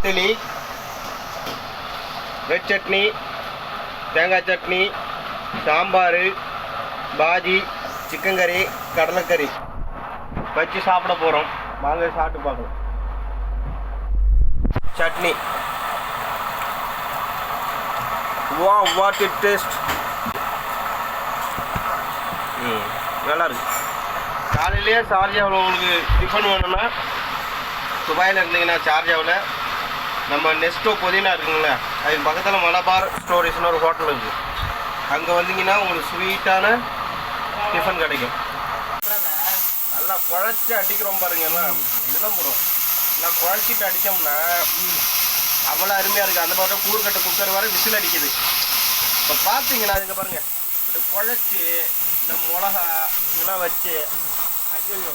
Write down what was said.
Idli, red chutney, தேங்காய் chutney, sambar, Baji, chicken கறி, கடலைக்கறி வச்சு சாப்பிட போகிறோம். வாங்க சாப்பிட்டு பார்க்கலாம். சட்னி, வா வாட் இட் டேஸ்ட். நல்லா இருக்கு. காலையிலேயே ஷார்ஜாவில் உங்களுக்கு டிஃபன் வேணும்னா துபாயில் இருந்தீங்கன்னா ஷார்ஜாவில் நம்ம நெஸ்டோ புதினா இருக்குங்களே, அதுக்கு பக்கத்தில் மலபார் ஸ்டோரேஜ்னு ஒரு ஹோட்டல் இருக்குது. அங்கே வந்தீங்கன்னா உங்களுக்கு ஸ்வீட்டான டிஃபன் கிடைக்கும். நல்லா குழச்சி அடிக்கிறோம் பாருங்கன்னா, இதெல்லாம் போடும். நல்லா குழச்சிட்டு அடித்தோம்னா அவ்வளோ அருமையாக இருக்குது. அந்த மாதிரி கூறுக்கட்டை குக்கர் வர விசில் அடிக்குது. இப்போ பார்த்தீங்கன்னா அதுக்கு பாருங்கள், இப்படி குழச்சி இந்த மிளகா இதெல்லாம் வச்சு, ஐயோ